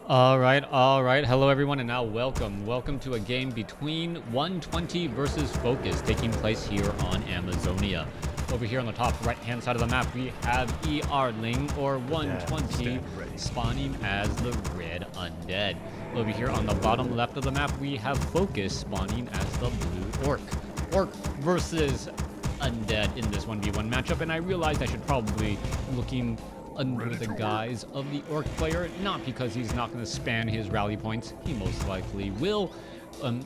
All right. Hello, everyone, and now welcome to a game between 120 versus Focus taking place here on Amazonia. Over here on the top right-hand side of the map, we have Ling or 120 spawning as the red Undead. Over here on the bottom left of the map, we have Focus spawning as the blue Orc. Orc versus Undead in this 1v1 matchup, and I realized I should probably looking under the guise of the Orc player, not because he's not going to spam his rally points, he most likely will,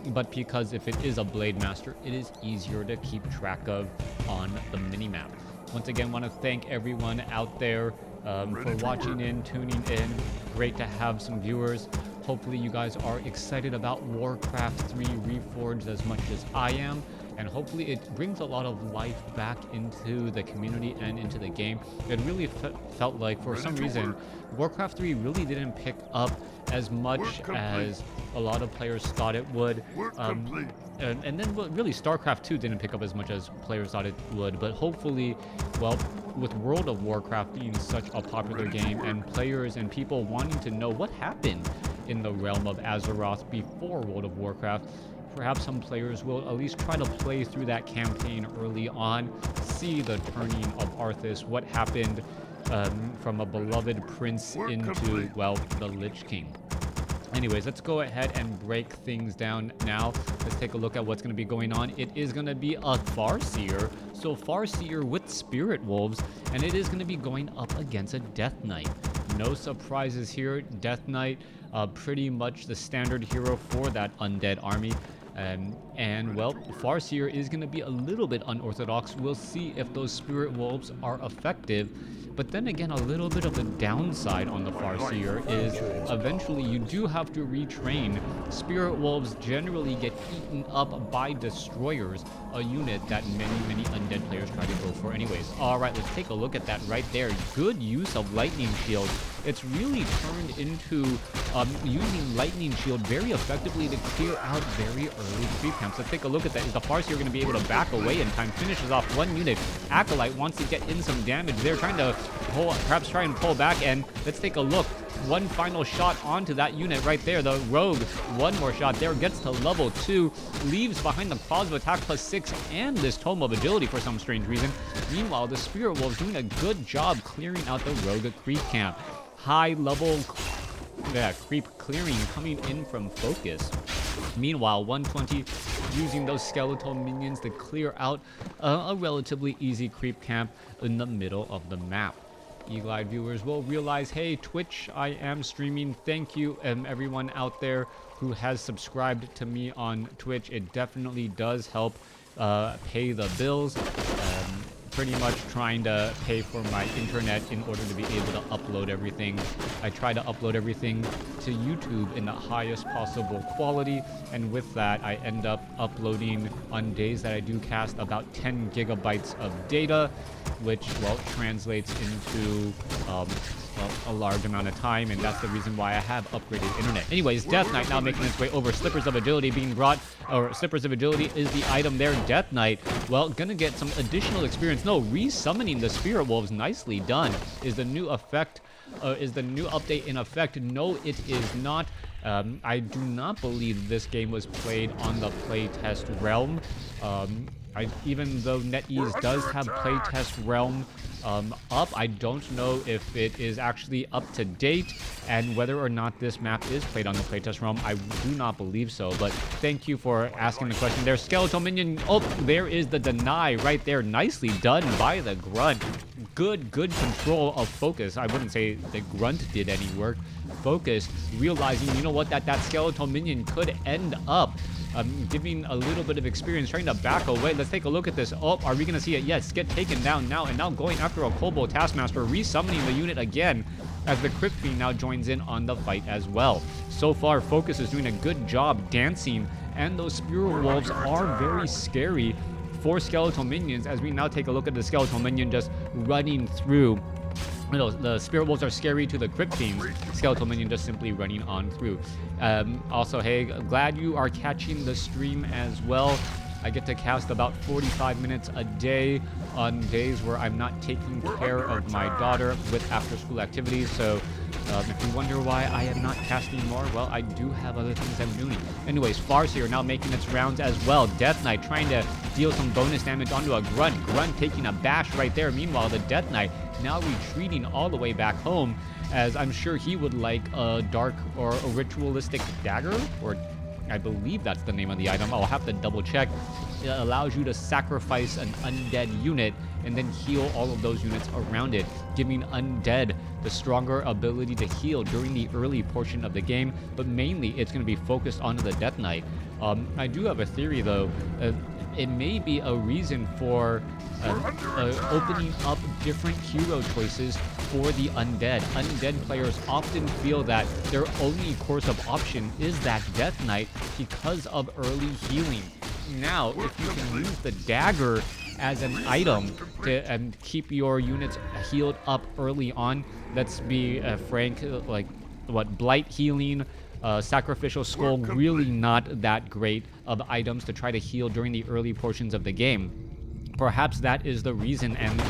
but because if it is a Blade Master, it is easier to keep track of on the minimap. Once again, want to thank everyone out there for watching in, tuning in. Great to have some viewers. Hopefully you guys are excited about WarCraft 3 Reforged as much as I am. And hopefully it brings a lot of life back into the community and into the game. It really felt like, for some reason, WarCraft 3 really didn't pick up as much as a lot of players thought it would. And then really StarCraft 2 didn't pick up as much as players thought it would. But hopefully, well, with World of Warcraft being such a popular game and players and people wanting to know what happened in the realm of Azeroth before World of Warcraft, perhaps some players will at least try to play through that campaign early on, see the turning of Arthas, what happened from a beloved prince into, well, the Lich King. Anyways, let's go ahead and break things down now. Let's take a look at what's going to be going on. It is going to be a Farseer. So Farseer with Spirit Wolves, and it is going to be going up against a Death Knight. No surprises here. Death Knight, pretty much the standard hero for that Undead army. And well, Farseer is going to be a little bit unorthodox. We'll see if those Spirit Wolves are effective. But then again, a little bit of the downside on the Farseer is eventually you do have to retrain. Spirit Wolves generally get eaten up by Destroyers, a unit that many Undead players try to go for anyways. Alright, let's take a look at that right there. Good use of Lightning Shield. It's really turned into using Lightning Shield very effectively to clear out very early creep camps. Let's take a look at that. Is the Farseer going to be able to back away in time? Finishes off one unit. Acolyte wants to get in some damage. They're trying to perhaps try and pull back, and let's take a look. One final shot onto that unit right there. The Rogue, one more shot there, gets to level 2, leaves behind the Claws of Attack +6 and this Tome of Agility for some strange reason. Meanwhile, the Spirit Wolves doing a good job clearing out the Rogue creep camp. High level creep clearing coming in from Focus. Meanwhile, 120 using those skeletal minions to clear out a relatively easy creep camp in the middle of the map. Eagle-eyed viewers will realize, hey, Twitch, I am streaming. Thank you, everyone out there who has subscribed to me on Twitch. It definitely does help pay the bills. Pretty much trying to pay for my internet in order to be able to upload everything. I try to upload everything to YouTube in the highest possible quality, and with that I end up uploading on days that I do cast about 10 gigabytes of data, which, well, translates into a large amount of time, and that's the reason why I have upgraded internet. Anyways, Death Knight now making its way over. Slippers of Agility being brought, or Slippers of Agility is the item there. Death Knight, well, gonna get some additional experience. No, resummoning the Spirit Wolves, nicely done. Is the new effect, is the new update in effect? No, it is not. I do not believe this game was played on the playtest realm. Even though NetEase does have playtest realm up, I don't know if it is actually up to date and whether or not this map is played on the playtest realm. I do not believe so, but thank you for asking the question there. Skeletal minion, oh, there is the deny right there. Nicely done by the Grunt. Good control of Focus. I wouldn't say the Grunt did any work. Focus realizing, you know what, that skeletal minion could end up giving a little bit of experience, trying to back away. Let's take a look at this. Oh, are we going to see it? Yes, get taken down now, and now going after a Kobold Taskmaster, resummoning the unit again as the Crypt Fiend now joins in on the fight as well. So far, Focus is doing a good job dancing, and those Spirit Wolves are very scary for skeletal minions, as we now take a look at the skeletal minion just running through. The Spirit Wolves are scary to the Crypt Fiends. Skeletal minion just simply running on through. Also, hey, glad you are catching the stream as well. I get to cast about 45 minutes a day on days where I'm not taking care of my daughter with after-school activities. So If you wonder why I am not casting more, well, I do have other things I'm doing. Anyways, Farseer now making its rounds as well. Death Knight trying to deal some bonus damage onto a Grunt. Grunt taking a bash right there. Meanwhile, the Death Knight now retreating all the way back home, as I'm sure he would like a dark or a ritualistic dagger, or I believe that's the name of the item. I'll have to double check. It allows you to sacrifice an undead unit and then heal all of those units around it, giving undead the stronger ability to heal during the early portion of the game, but mainly it's going to be focused onto the Death Knight. I do have a theory though. It may be a reason for opening up different hero choices for the undead. Undead players often feel that their only course of option is that Death Knight because of early healing. Now, if you can use the dagger as an item to keep your units healed up early on, let's be frank, like what, Blight healing, Sacrificial Skull, really not that great of items to try to heal during the early portions of the game. Perhaps that is the reason and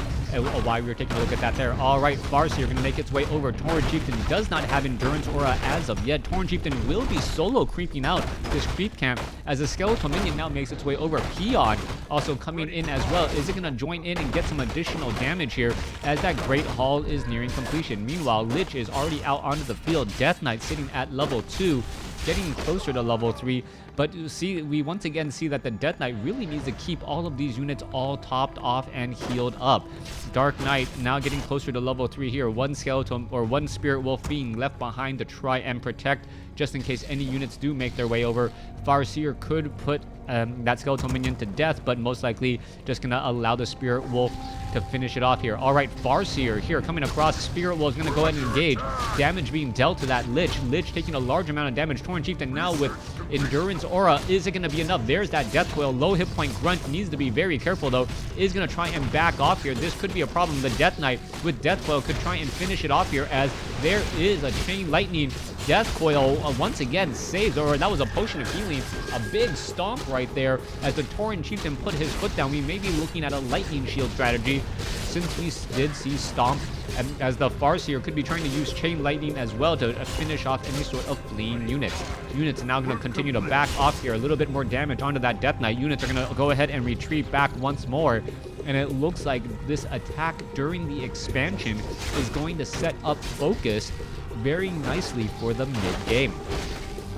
why we were taking a look at that there. All right, Farseer going to make its way over. Tauren Chieftain does not have Endurance Aura as of yet. Tauren Chieftain will be solo creeping out this creep camp as the Skeletal Minion now makes its way over. Peon also coming in as well. Is it going to join in and get some additional damage here as that Great Hall is nearing completion? Meanwhile, Lich is already out onto the field. Death Knight sitting at level 2. Getting closer to level 3, but you see, we once again see that the Death Knight really needs to keep all of these units all topped off and healed up. Dark Knight now getting closer to level 3 here. One skeleton or one Spirit Wolf being left behind to try and protect, just in case any units do make their way over. Farseer could put that Skeletal Minion to death, but most likely just gonna allow the Spirit Wolf to finish it off here. All right, Farseer here coming across. Spirit Wolf is gonna go ahead and engage. Damage being dealt to that Lich. Lich taking a large amount of damage. Tauren Chieftain now with Endurance Aura. Is it gonna be enough? There's that Death Coil. Low hit point Grunt needs to be very careful though. Is gonna try and back off here. This could be a problem. The Death Knight with Death Coil could try and finish it off here, as there is a Chain Lightning. Death Coil once again saves, or that was a Potion of Healing. A big stomp right there as the Tauren Chieftain put his foot down. We may be looking at a Lightning Shield strategy, since we did see Stomp, and as the Farseer could be trying to use Chain Lightning as well to finish off any sort of fleeing units. Units are now going to continue to back off here. A little bit more damage onto that Death Knight. Units are going to go ahead and retreat back once more. And it looks like this attack during the expansion is going to set up Focus very nicely for the mid-game.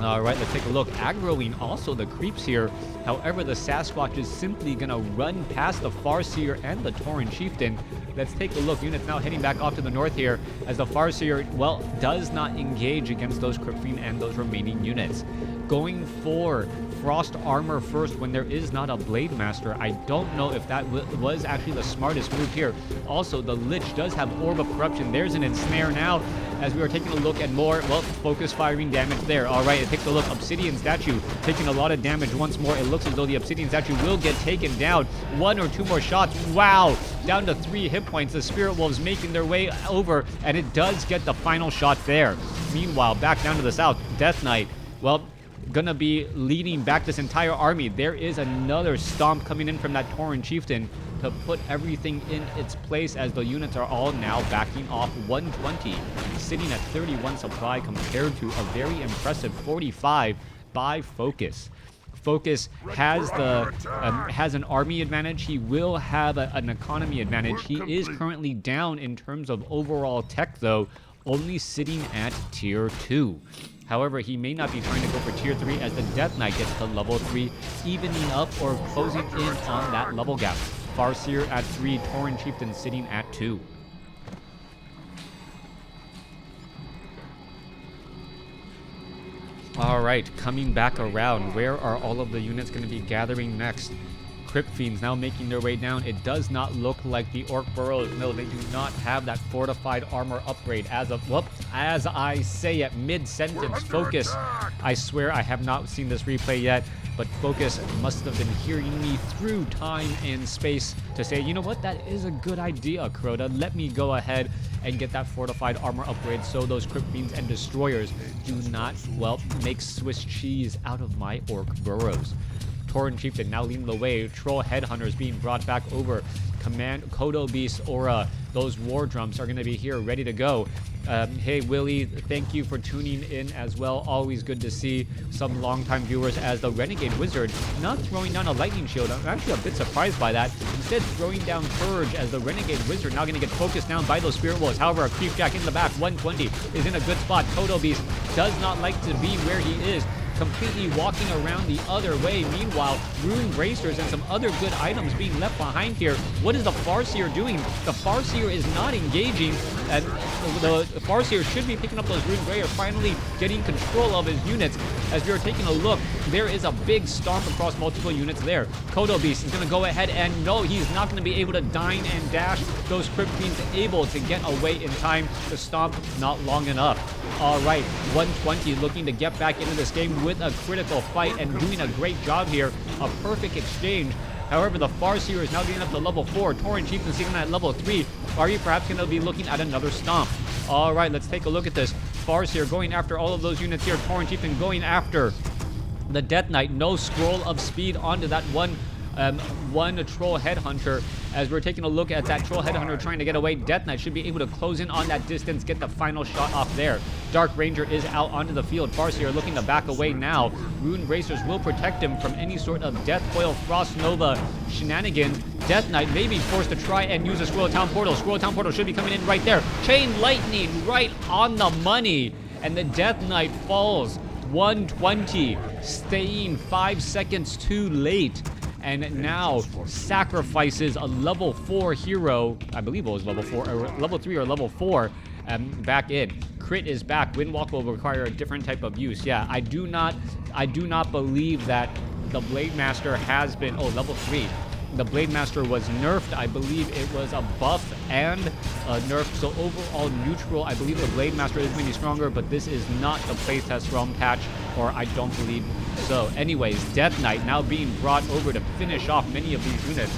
Alright, let's take a look. Aggroing also the creeps here. However, the Sasquatch is simply going to run past the Farseer and the Tauren Chieftain. Let's take a look. Units now heading back off to the north here as the Farseer, well, does not engage against those Crypt Fiend and those remaining units. Going for Frost Armor first when there is not a Blade Master. I don't know if that was actually the smartest move here. Also, the Lich does have Orb of Corruption. There's an Ensnare now as we are taking a look at more, well, focus firing damage there. All right, take a look. Obsidian Statue taking a lot of damage once more. It looks as though the Obsidian Statue will get taken down. One or two more shots. Wow, down to 3 hit points. The Spirit Wolves making their way over, and it does get the final shot there. Meanwhile, back down to the south, Death Knight, well, gonna be leading back this entire army. There is another stomp coming in from that Tauren Chieftain to put everything in its place as the units are all now backing off. 120 sitting at 31 supply compared to a very impressive 45 by Focus. Focus has an army advantage. He will have an economy advantage. He is currently down in terms of overall tech though, only sitting at tier 2. However, he may not be trying to go for tier 3 as the Death Knight gets to level 3, evening up or closing in on that level gap. Farseer at 3, Tauren Chieftain sitting at 2. Alright, coming back around, where are all of the units going to be gathering next? Crypt Fiends now making their way down. It does not look like the Orc Burrows. No, they do not have that fortified armor upgrade as of, whoop, as I say at mid-sentence. Focus. I swear I have not seen this replay yet, but Focus must have been hearing me through time and space to say, you know what, that is a good idea, Crota. Let me go ahead and get that fortified armor upgrade so those Crypt Fiends and Destroyers do not, well, make Swiss cheese out of my Orc Burrows. Tauren Chieftain now leading the way. Troll Headhunters being brought back over. Command Kodo Beast Aura. Those War Drums are going to be here ready to go. Hey, Willie, thank you for tuning in as well. Always good to see some longtime viewers as the Renegade Wizard not throwing down a lightning shield. I'm actually a bit surprised by that. Instead, throwing down Purge as the Renegade Wizard now going to get focused down by those Spirit Wolves. However, a Creep Jack in the back, 120, is in a good spot. Kodo Beast does not like to be where he is, completely walking around the other way. Meanwhile, Rune Bracers and some other good items being left behind here. What is the Farseer doing? The Farseer is not engaging, and the Farseer should be picking up those Rune Bracers, finally getting control of his units. As we are taking a look, there is a big stomp across multiple units there. Kodo Beast is going to go ahead, and no, he's not going to be able to dine and dash. Those Crypt Fiends able to get away in time. The stomp not long enough. All right, 120 looking to get back into this game with a critical fight and doing a great job here. A perfect exchange. However, the Farseer is now getting up to level 4. Tauren Chieftain sitting at level 3. Are you perhaps going to be looking at another stomp? All right, let's take a look at this. Farseer going after all of those units here. Tauren Chieftain going after the Death Knight. No scroll of speed onto that one Troll Headhunter. As we're taking a look at that Troll Headhunter trying to get away, Death Knight should be able to close in on that distance, get the final shot off there. Dark Ranger is out onto the field. Farseer looking to back away now. Rune Bracers will protect him from any sort of Death Coil, Frost Nova shenanigans. Death Knight may be forced to try and use a Squirrel Town Portal. Squirrel Town Portal should be coming in right there. Chain Lightning right on the money. And the Death Knight falls 120, staying 5 seconds too late. And now sacrifices a level 4 hero, I believe it was level 4, or level 3 or level 4, back in. Crit is back. Windwalk will require a different type of use. Yeah, I do not believe that the Blade Master has been, level 3. The Blade Master was nerfed. I believe it was a buff and a nerf. So overall neutral. I believe the Blade Master is going to be stronger, but this is not the playtest realm patch, or I don't believe so. Anyways, Death Knight now being brought over to finish off many of these units.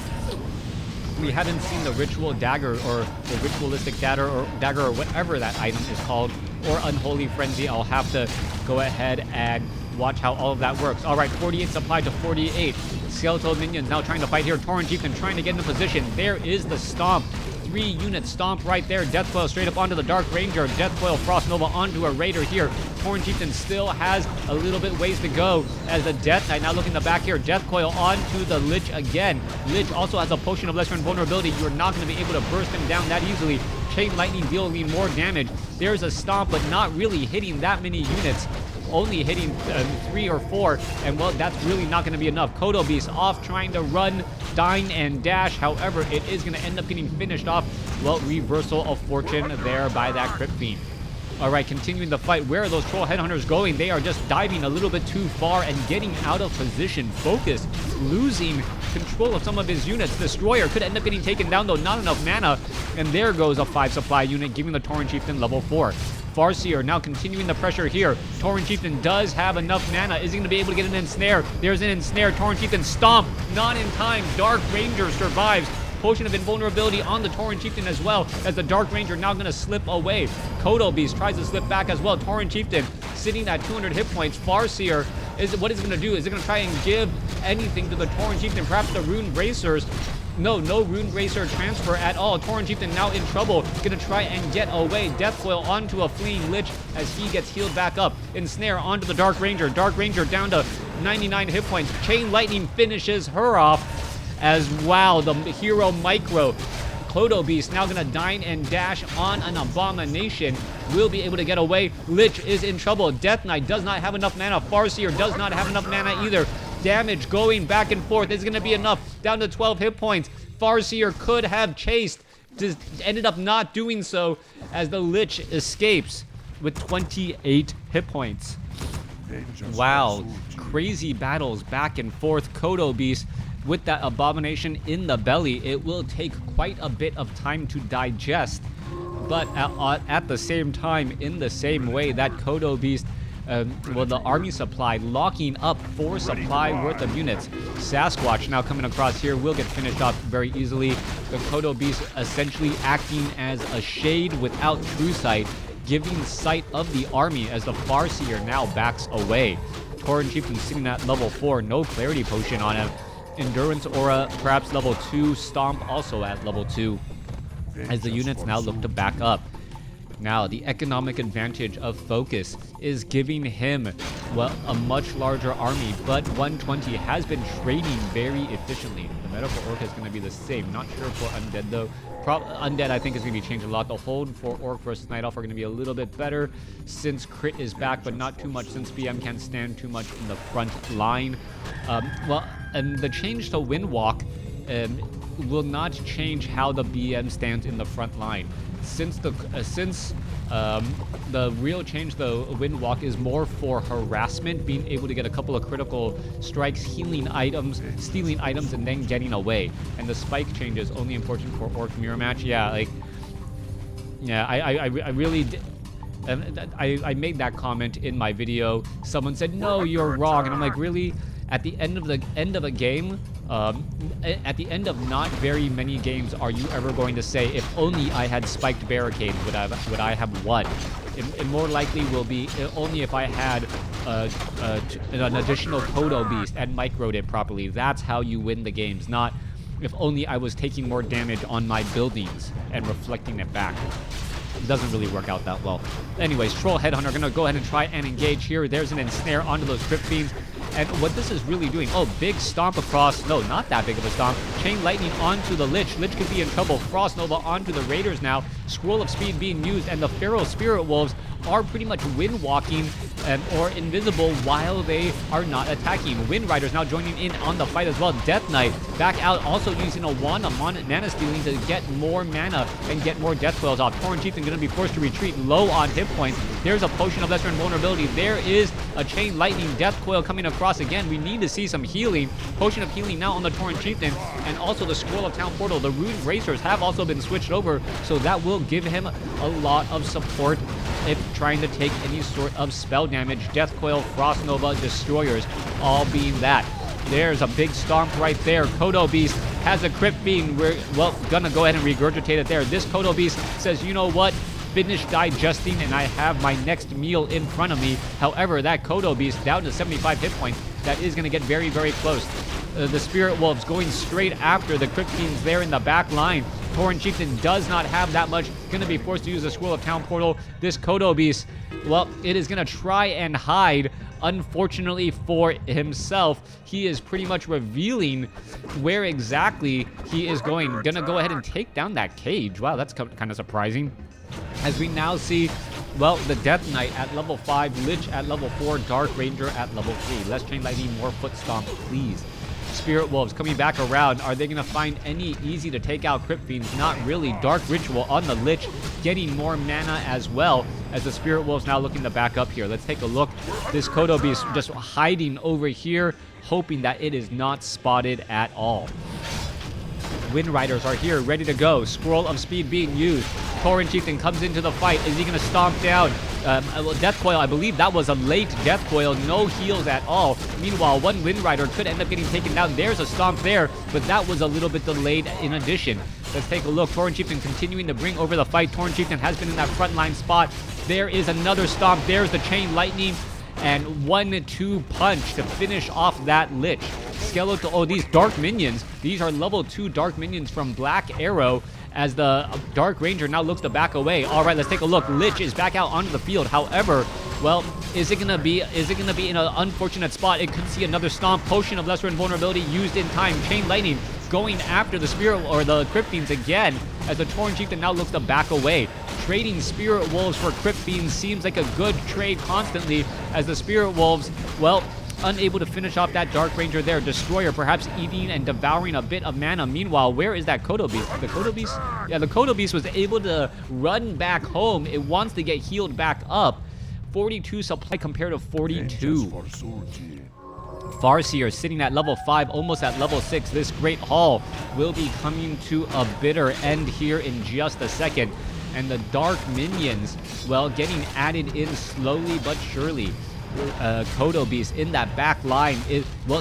We haven't seen the Ritual Dagger or the Ritualistic Dagger or whatever that item is called, or Unholy Frenzy. I'll have to go ahead and watch how all of that works. All right, 48 supply to 48. Skeletal minions now trying to fight here. Tauren Chieftain trying to get into position. There is the stomp. 3-unit stomp right there. Death Coil straight up onto the Dark Ranger. Death Coil Frost Nova onto a Raider here. Tauren Chieftain still has a little bit ways to go as the Death Knight now looking the back here. Death Coil onto the Lich again. Lich also has a Potion of Lesser Invulnerability. You're not going to be able to burst him down that easily. Chain Lightning dealing more damage. There's a stomp, but not really hitting that many units. Only hitting 3 or 4, and well, that's really not going to be enough. Kodo Beast off trying to run, dine, and dash. However, it is going to end up getting finished off. Well, reversal of fortune there by that Crypt Fiend. All right, continuing the fight. Where are those Troll Headhunters going? They are just diving a little bit too far and getting out of position. Focus, losing control of some of his units. Destroyer could end up getting taken down, though. Not enough mana. And there goes a 5 supply unit, giving the Tauren Chieftain level 4. Farseer now continuing the pressure here. Tauren Chieftain does have enough mana. Is he going to be able to get an ensnare? There's an ensnare. Tauren Chieftain stomp. Not in time. Dark Ranger survives. Potion of Invulnerability on the Tauren Chieftain as well, as the Dark Ranger now going to slip away. Kodo Beast tries to slip back as well. Tauren Chieftain sitting at 200 hit points. Farseer, what is it going to do? Is it going to try and give anything to the Tauren Chieftain? Perhaps the Rune Bracers. No Rune Bracer transfer at all. Tauren Chieftain now in trouble. Gonna try and get away. Death Coil onto a fleeing Lich as he gets healed back up. Ensnare onto the Dark Ranger. Dark Ranger down to 99 hit points. Chain Lightning finishes her off as, wow, the hero Micro. Kodo Beast now gonna dine and dash on an Abomination. Will be able to get away. Lich is in trouble. Death Knight does not have enough mana. Farseer does not have enough mana either. Damage going back and forth is going to be enough. Down to 12 hit points. Farseer could have chased. Just ended up not doing so as the Lich escapes with 28 hit points. Wow. Crazy battles back and forth. Kodo Beast with that Abomination in the belly. It will take quite a bit of time to digest. But at the same time, in the same way, that Kodo Beast, the army supply locking up 4 supply worth of units. Sasquatch now coming across here will get finished off very easily. The Kodo Beast essentially acting as a shade without true sight, giving sight of the army as the Farseer now backs away. Tauren Chieftain sitting at level 4, no clarity potion on him. Endurance Aura, perhaps level 2. Stomp also at level 2 as the units now look to back up. Now, the economic advantage of Focus is giving him, well, a much larger army, but 120 has been trading very efficiently. The meta for Orc is going to be the same. Not sure for Undead, though. Undead, I think, is going to be changed a lot. The hold for Orc versus Night Elf are going to be a little bit better since Crit is back, but not too much since BM can't stand too much in the front line. And the change to Windwalk will not change how the BM stands in the front line. Since the real change, though, Windwalk is more for harassment, being able to get a couple of critical strikes, healing items, stealing items, and then getting away. And the spike change is only important for Orc mirror match. Yeah, like, yeah, I really did. I made that comment in my video. Someone said, "No, you're wrong," and I'm like, really? At the end of a game, at the end of not very many games, are you ever going to say, if only I had spiked barricades, would I have won? It more likely will be only if I had an additional Kodo Beast and microed it properly. That's how you win the games, not if only I was taking more damage on my buildings and reflecting it back. It doesn't really work out that well. Anyways, Troll Headhunter gonna go ahead and try and engage here. There's an ensnare onto those Crypt Fiends. And what this is really doing, oh, big stomp across, no, not that big of a stomp. Chain Lightning onto the Lich. Lich could be in trouble. Frost Nova onto the Raiders now. Scroll of Speed being used, and the Feral Spirit Wolves are pretty much wind-walking or invisible while they are not attacking. Wind Riders now joining in on the fight as well. Death Knight back out, also using a wand of mana stealing to get more mana and get more Death Coils off. Tauren Chieftain going to be forced to retreat low on hit points. There's a Potion of Lesser Invulnerability. There is a Chain Lightning Death Coil coming across again. We need to see some healing. Potion of Healing now on the Tauren Chieftain, and also the Scroll of Town Portal. The Rune Bracers have also been switched over, so that will give him a lot of support if trying to take any sort of spell damage. Death Coil, Frost Nova, Destroyers, all being that. There's a big stomp right there. Kodo Beast has a Crypt Fiend. We're, well, gonna go ahead and regurgitate it there. This Kodo Beast says, you know what? Finish digesting, and I have my next meal in front of me. However, that Kodo Beast down to 75 hit points. That is gonna get very, very close. The Spirit Wolves going straight after the Crypt Fiends there in the back line. Tauren Chieftain does not have that much. Going to be forced to use the Scroll of Town Portal. This Kodo Beast, well, it is going to try and hide. Unfortunately for himself, he is pretty much revealing where exactly he is going. Going to go ahead and take down that cage. Wow, that's kind of surprising. As we now see, well, the Death Knight at level 5, Lich at level 4, Dark Ranger at level 3. Less Chain Lightning, more Foot Stomp, please. Spirit Wolves coming back around. Are they going to find any easy to take out Crypt Fiends? Not really. Dark Ritual on the Lich, getting more mana as well, as the Spirit Wolves now looking to back up here. Let's take a look. This Kodo Beast just hiding over here, hoping that it is not spotted at all. Wind Riders are here, ready to go. Scroll of Speed being used. Tauren Chieftain comes into the fight. Is he going to stomp down? Death Coil, I believe that was a late Death Coil. No heals at all. Meanwhile, one Wind Rider could end up getting taken down. There's a stomp there, but that was a little bit delayed in addition. Let's take a look. Tauren Chieftain continuing to bring over the fight. Tauren Chieftain has been in that frontline spot. There is another stomp. There's the Chain Lightning. And 1-2 punch to finish off that Lich. Skeletal, oh, these Dark Minions. These are level 2 Dark Minions from Black Arrow, as the Dark Ranger now looks to back away. All right, let's take a look. Lich is back out onto the field. However, well, is it gonna be in an unfortunate spot? It could see another stomp. Potion of Lesser Invulnerability used in time. Chain Lightning going after the Spirit or the Crypt Fiends again, as the Tauren Chieftain now looks to back away. Trading Spirit Wolves for Crypt Fiends seems like a good trade constantly, as the Spirit Wolves, well, unable to finish off that Dark Ranger there. Destroyer perhaps eating and devouring a bit of mana. Meanwhile, where is that Kodo Beast? The Kodo Beast? Yeah, the Kodo Beast was able to run back home. It wants to get healed back up. 42 supply compared to 42. Farseer sitting at level 5, almost at level 6. This Great Hall will be coming to a bitter end here in just a second. And the Dark Minions, well, getting added in slowly but surely. Kodo Beast in that back line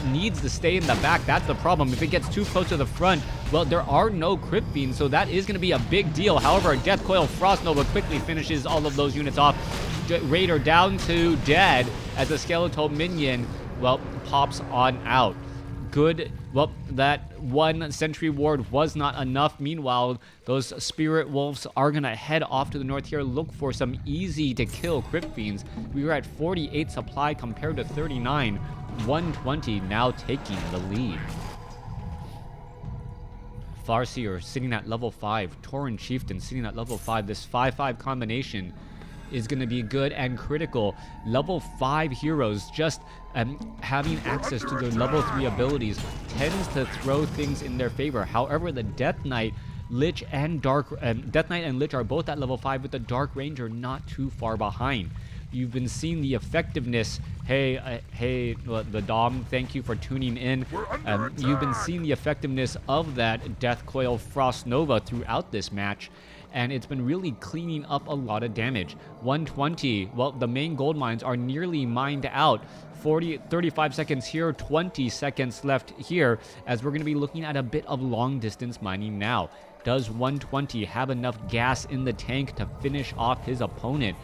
needs to stay in the back. That's the problem. If it gets too close to the front, well, there are no Crypt Fiends, so that is going to be a big deal. However, Death Coil Frost Nova quickly finishes all of those units off. Raider down to dead as the Skeletal Minion, well, pops on out. Good Well, that one sentry ward was not enough. Meanwhile, those spirit wolves are gonna head off to the north here, look for some easy to kill crypt fiends. We were at 48 supply compared to 39. 120 now taking the lead. Farseer sitting at level 5. Tauren Chieftain sitting at level 5. This 5-5 combination is going to be good and critical. Level 5 heroes just having access to their level 3 abilities tends to throw things in their favor. However, the Death Knight, Lich, and Death Knight and Lich are both at level 5, with the Dark Ranger not too far behind. You've been seeing the effectiveness. Hey, the Dom, thank you for tuning in. You've been seeing the effectiveness of that Death Coil Frost Nova throughout this match, and it's been really cleaning up a lot of damage. 120, well, the main gold mines are nearly mined out. 35 seconds here, 20 seconds left here, as we're going to be looking at a bit of long distance mining now. Does 120 have enough gas in the tank to finish off his opponent?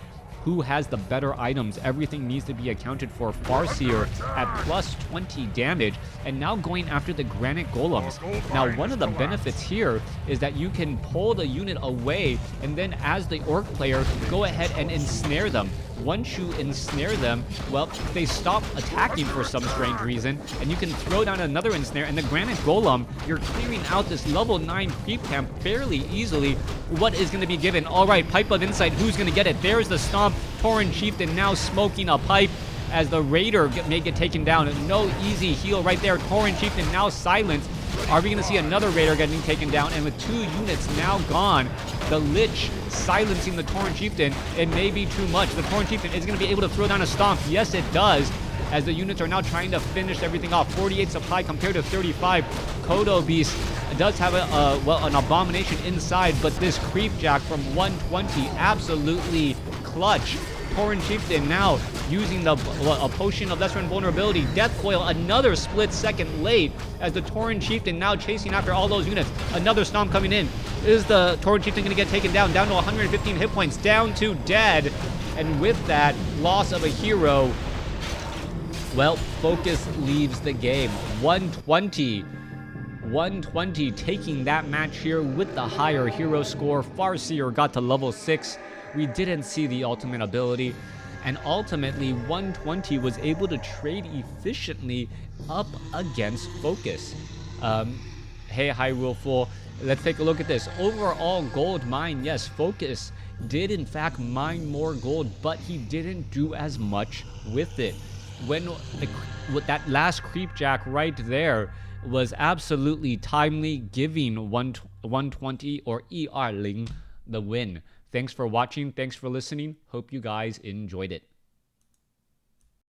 Who has the better items? Everything needs to be accounted for. Farseer at plus 20 damage, and now going after the granite golems. Now, one of the benefits here is that you can pull the unit away, and then as the orc player, go ahead and ensnare them. Once you ensnare them, well, they stop attacking for some strange reason, and you can throw down another ensnare, and the granite golem, you're clearing out this level 9 creep camp fairly easily. What is going to be given? All right, Pipe of Insight, who's going to get it? There's the stomp. Tauren Chieftain now smoking a pipe as the Raider may get taken down. No easy heal right there. Tauren Chieftain now silenced. Are we going to see another Raider getting taken down? And with 2 units now gone, the Lich silencing the Tauren Chieftain. It may be too much. The Tauren Chieftain is going to be able to throw down a stomp. Yes, it does, as the units are now trying to finish everything off. 48 supply compared to 35. Kodo Beast does have an abomination inside, but this creep jack from 120 absolutely clutch. Tauren Chieftain now using a potion of lesser invulnerability. Death Coil another split second late, as the Tauren Chieftain now chasing after all those units. Another stomp coming in. Is the Tauren Chieftain going to get taken down? Down to 115 hit points, down to dead. And with that loss of a hero, well, Focus leaves the game. 120 taking that match here with the higher hero score. Farseer got to level 6. We didn't see the ultimate ability, and ultimately 120 was able to trade efficiently up against Focus. Hey, Hyrule Fool, let's take a look at this. Overall gold mine, yes, Focus did in fact mine more gold, but he didn't do as much with it. With that last creep jack right there was absolutely timely, giving 120 or ER Ling the win. Thanks for watching. Thanks for listening. Hope you guys enjoyed it.